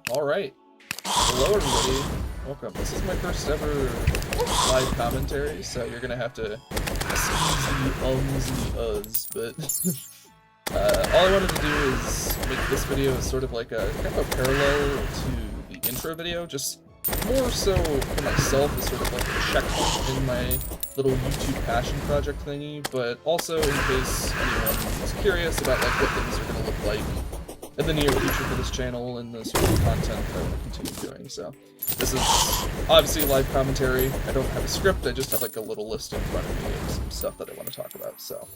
Alright. Hello everybody. Welcome. This is my first ever live commentary, so you're gonna have to excuse the ums and the uhs, but all I wanted to do is make this video as sort of like a kind of a parallel to the intro video, just more so for myself as sort of like a checkpoint in my little YouTube passion project thingy, but also in case anyone is curious about like what things are gonna look like in the near future for this channel and the sort of content that I want to continue doing. So this is obviously a live commentary. I don't have a script, I just have like a little list in front of me of some stuff that I want to talk about. So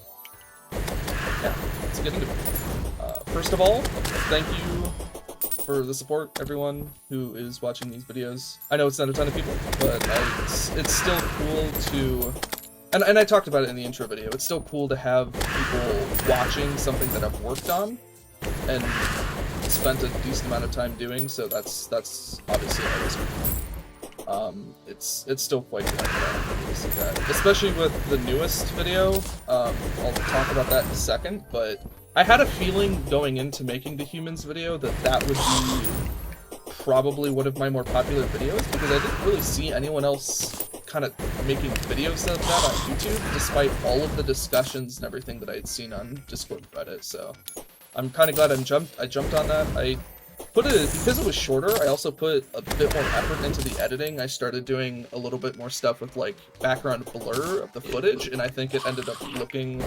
yeah, let's get into it. First of all, thank you for the support, everyone who is watching these videos. I know it's not a ton of people, but it's still cool to... And I talked about it in the intro video, it's still cool to have people watching something that I've worked on and spent a decent amount of time doing, so that's obviously always cool. It's still quite good to see that, especially with the newest video. I'll talk about that in a second, but I had a feeling going into making the humans video that would be probably one of my more popular videos, because I didn't really see anyone else kind of making videos of that on YouTube, despite all of the discussions and everything that I had seen on Discord and Reddit. So I'm kind of glad I jumped on that. I put it, because it was shorter, I also put a bit more effort into the editing. I started doing a little bit more stuff with like background blur of the footage, and I think it ended up looking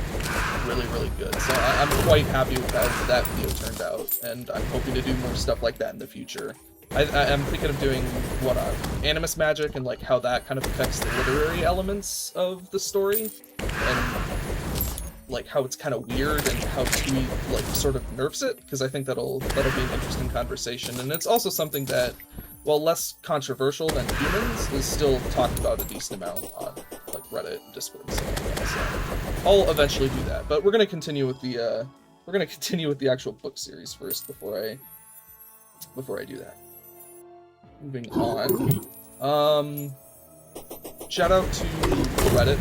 really, really good. So I'm quite happy with how that video turned out, and I'm hoping to do more stuff like that in the future. I'm thinking of doing one on animus magic and like how that kind of affects the literary elements of the story, and like how it's kind of weird and how Tui like sort of nerfs it, because I think that'll be an interesting conversation. And it's also something that, while less controversial than humans, is still talked about a decent amount on like Reddit and Discord and stuff like that. So I'll eventually do that, but we're gonna continue with the actual book series first before I do that. Moving on. Shout out to Reddit.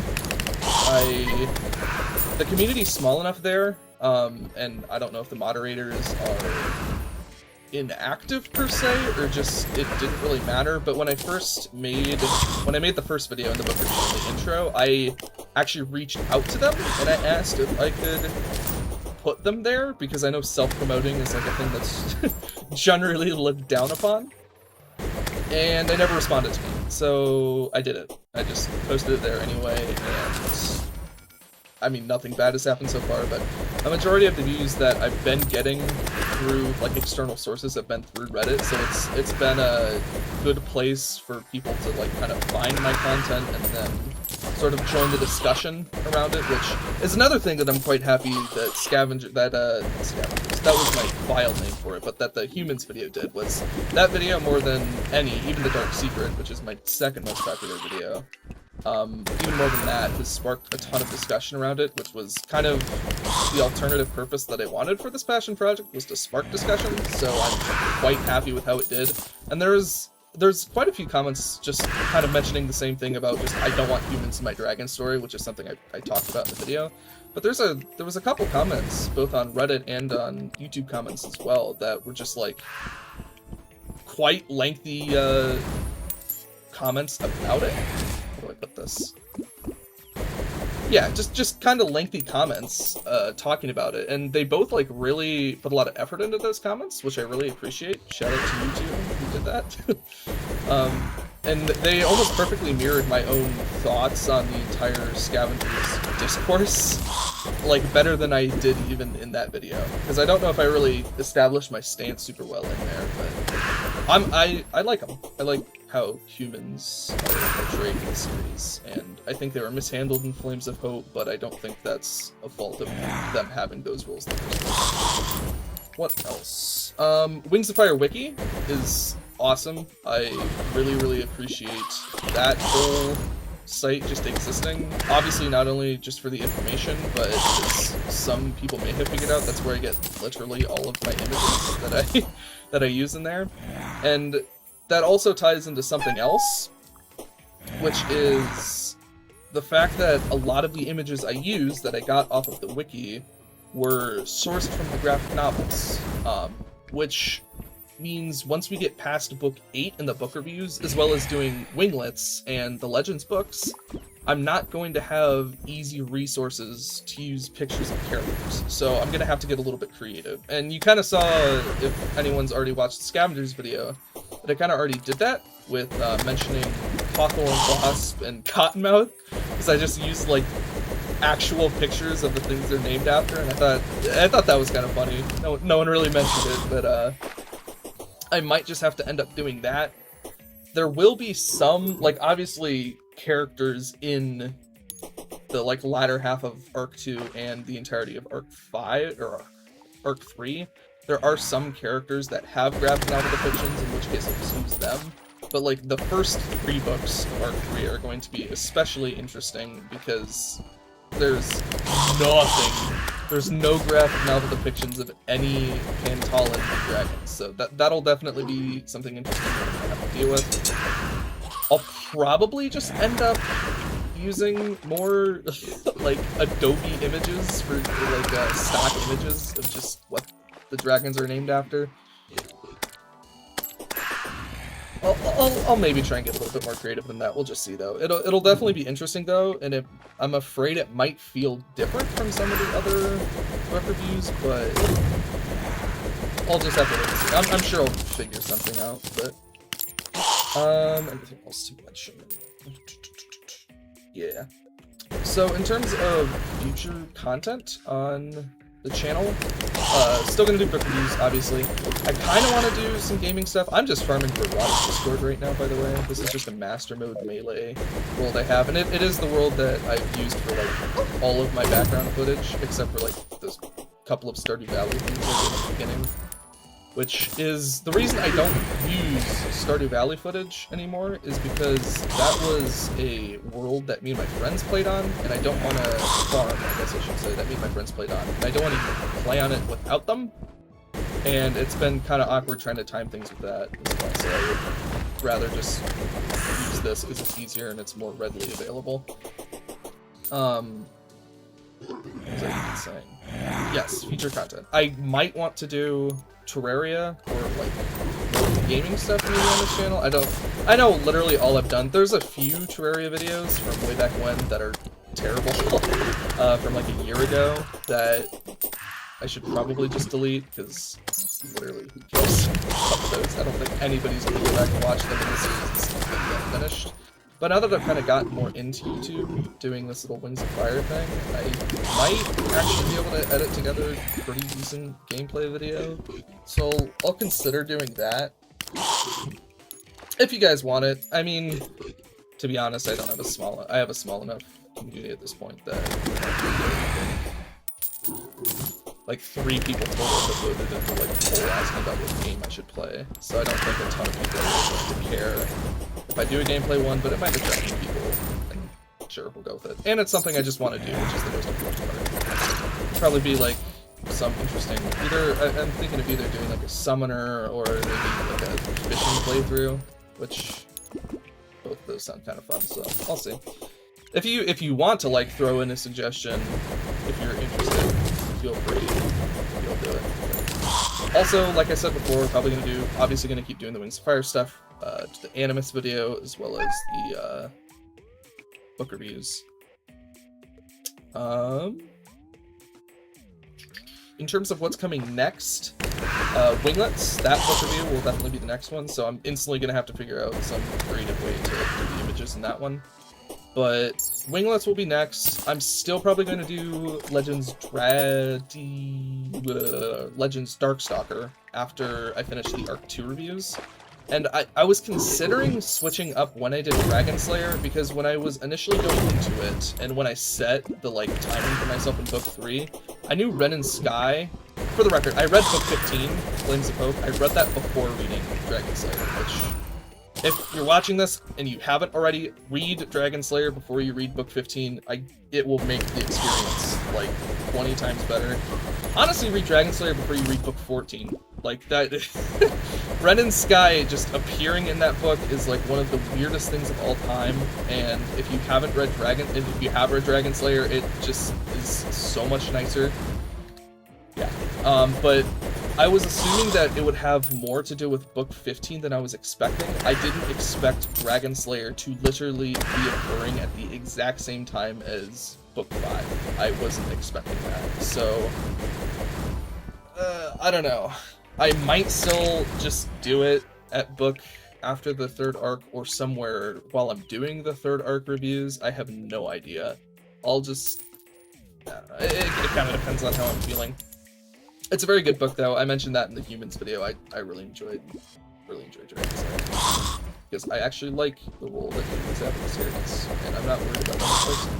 The community's small enough there, and I don't know if the moderators are inactive per se, or just it didn't really matter, but when I made the first video in the book review in the intro, I actually reached out to them, and I asked if I could put them there, because I know self-promoting is like a thing that's generally looked down upon, and they never responded to me, so I did it. I just posted it there anyway, and I mean, nothing bad has happened so far, but a majority of the views that I've been getting through like external sources have been through Reddit, so it's been a good place for people to like kind of find my content and then sort of join the discussion around it, which is another thing that I'm quite happy that that was my file name for it, but that the humans video did, was that video more than any, even the Dark Secret, which is my second most popular video. Even more than that, has sparked a ton of discussion around it, which was kind of the alternative purpose that I wanted for this passion project, was to spark discussion, so I'm quite happy with how it did. And there's quite a few comments just kind of mentioning the same thing about just, I don't want humans in my dragon story, which is something I talked about in the video. But there was a couple comments, both on Reddit and on YouTube comments as well, that were just like quite lengthy comments about it. How do I put this? Yeah, just kind of lengthy comments talking about it, and they both like really put a lot of effort into those comments, which I really appreciate. Shout out to you two who did that. And they almost perfectly mirrored my own thoughts on the entire Scavengers discourse, like better than I did even in that video, because I don't know if I really established my stance super well in there, but I like them. I like how humans are portrayed in the series, and I think they were mishandled in Flames of Hope, but I don't think that's a fault of them having those rules in the first place. What else? Wings of Fire Wiki is awesome. I really, really appreciate that whole site just existing. Obviously not only just for the information, but as some people may have figured out, that's where I get literally all of my images that I use in there. And that also ties into something else, which is the fact that a lot of the images I used that I got off of the wiki were sourced from the graphic novels, which means once we get past book 8 in the book reviews, as well as doing winglets and the Legends books, I'm not going to have easy resources to use pictures of characters. So I'm going to have to get a little bit creative. And you kind of saw, if anyone's already watched the Scavengers video, that I kind of already did that with mentioning Hawthorne Wasp and Cottonmouth, because I just used like actual pictures of the things they're named after, and I thought that was kind of funny. No one really mentioned it, but I might just have to end up doing that. There will be some, like, obviously characters in the like latter half of Arc 2 and the entirety of Arc 5 or Arc 3. There are some characters that have graphic novel depictions, in which case I'll just use them. But like the first 3 books of Arc 3 are going to be especially interesting because there's nothing. There's no graphic novel depictions of any Pantalan dragons, so that'll definitely be something interesting that I'm gonna have to deal with. I'll probably just end up using more like Adobe images for like stock images of just what the dragons are named after. I'll maybe try and get a little bit more creative than that. We'll just see, though. It'll definitely be interesting, though, and I'm afraid it might feel different from some of the other book reviews, but I'll just have to wait and see. I'm sure I'll figure something out, but anything else to mention? Yeah. So in terms of future content on the channel, still gonna do book reviews, obviously. I kind of want to do some gaming stuff. I'm just farming for Erotic Discord right now, by the way. This is just a master mode melee world I have, and it is the world that I've used for like all of my background footage, except for like those couple of Stardew Valley things I did at the beginning. Which is the reason I don't use Stardew Valley footage anymore, is because that was a world that me and my friends played on, and I don't want to farm, I guess I should say, that me and my friends played on. And I don't want to play on it without them, and it's been kind of awkward trying to time things with that as well, so I would rather just use this because it's easier and it's more readily available. What was I even saying? Yes, future content. I might want to do Terraria or like gaming stuff maybe on this channel. I know literally all I've done. There's a few Terraria videos from way back when that are terrible from like a year ago that I should probably just delete because literally who cares about those? I don't think anybody's gonna go back and watch them in the series and get finished. But now that I've kind of gotten more into YouTube, doing this little Wings of Fire thing, I might actually be able to edit together a pretty decent gameplay video. So I'll consider doing that. If you guys want it. I mean, to be honest, I have a small enough community at this point that like 3 people total have voted into like a poll asking about what game I should play. So I don't think a ton of people are going to care if I do a gameplay one, but it might attract new people, and sure, we'll go with it. And it's something I just want to do, which is the most important part. Probably be like some interesting, I'm thinking of either doing like a summoner or maybe like a fishing playthrough, which both of those sound kind of fun, so I'll see. If you want to like throw in a suggestion, if you're interested, feel free, you'll do it. Also, like I said before, probably obviously gonna keep doing the Wings of Fire stuff, the Animus video, as well as the book reviews. In terms of what's coming next, Winglets, that book review will definitely be the next one, so I'm instantly gonna have to figure out some creative way to do the images in that one. But Winglets will be next. I'm still probably going to do Legends Darkstalker after I finish the Arc 2 reviews. And I was considering switching up when I did Dragon Slayer, because when I was initially going into it, and when I set the timing for myself in Book 3, I knew Ren and Sky. For the record, I read Book 15, Flames of Hope. I read that before reading Dragon Slayer, which... if you're watching this and you haven't already, read Dragon Slayer before you read Book 15. It will make the experience, 20 times better. Honestly, read Dragon Slayer before you read Book 14. That... Ren and Sky just appearing in that book is like one of the weirdest things of all time, and if you have read Dragon Slayer, it just is so much nicer. Yeah. But I was assuming that it would have more to do with book 15 than I was expecting. I didn't expect Dragon Slayer to literally be occurring at the exact same time as book 5. I wasn't expecting that. So, I don't know. I might still just do it at book after the 3rd arc or somewhere while I'm doing the 3rd arc reviews. I have no idea. I'll just... it kind of depends on how I'm feeling. It's a very good book, though. I mentioned that in the Humans video. I really enjoyed Dragon Slayer. Because I actually like the role that humans have in the series, and I'm not worried about that person.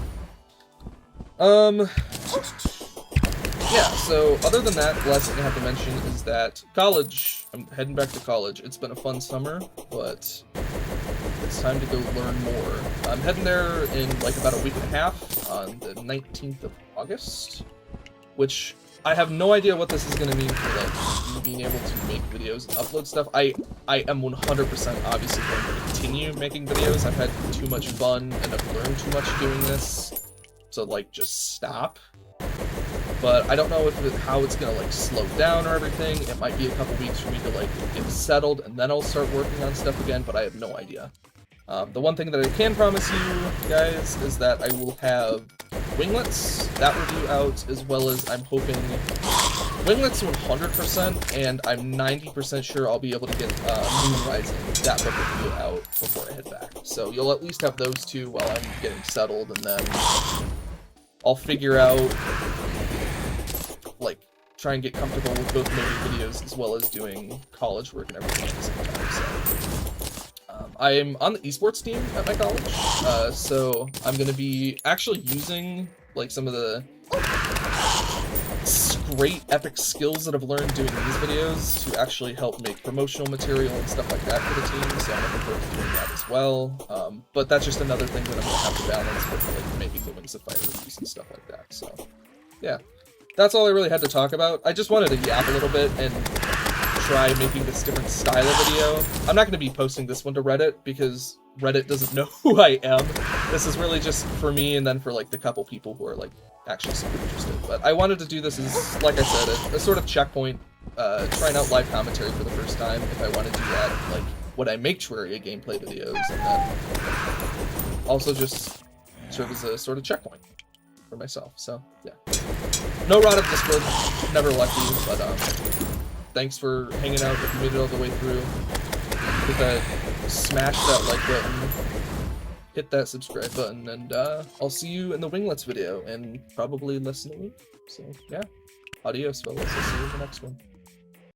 Yeah, so other than that, the last thing I have to mention is that college. I'm heading back to college. It's been a fun summer, but it's time to go learn more. I'm heading there in like about a week and a half on the 19th of August, which I have no idea what this is going to mean for like me being able to make videos and upload stuff. I am 100% obviously going to continue making videos. I've had too much fun and I've learned too much doing this to like just stop. But I don't know how it's gonna like slow down or everything. It might be a couple weeks for me to like get settled and then I'll start working on stuff again, but I have no idea. The one thing that I can promise you guys is that I will have Winglets, that review out, as well as I'm hoping Winglets 100%, and I'm 90% sure I'll be able to get Moon Rising, that book review out before I head back. So you'll at least have those two while I'm getting settled, and then I'll figure out, like, try and get comfortable with both making videos as well as doing college work and everything at the same time. So, I'm on the esports team at my college, so I'm going to be actually using, like, some of the great epic skills that I've learned doing these videos to actually help make promotional material and stuff like that for the team, so I'm looking forward to doing that as well. But that's just another thing that I'm going to have to balance with, like, making the Wings of Fire reviews and stuff like that, so, yeah. That's all I really had to talk about. I just wanted to yap a little bit and try making this different style of video. I'm not going to be posting this one to Reddit because Reddit doesn't know who I am. This is really just for me and then for like the couple people who are like actually super interested. But I wanted to do this as, like I said, a sort of checkpoint, trying out live commentary for the first time if I want to do that, like when I make Terraria gameplay videos, and then also just serve as a sort of checkpoint for myself. So yeah, no rod of Discord, never lucky, but thanks for hanging out if you made it all the way through. Hit that, smash that like button, hit that subscribe button, and I'll see you in the Winglets video in probably less than a week. So yeah, adios fellas, I'll see you in the next one.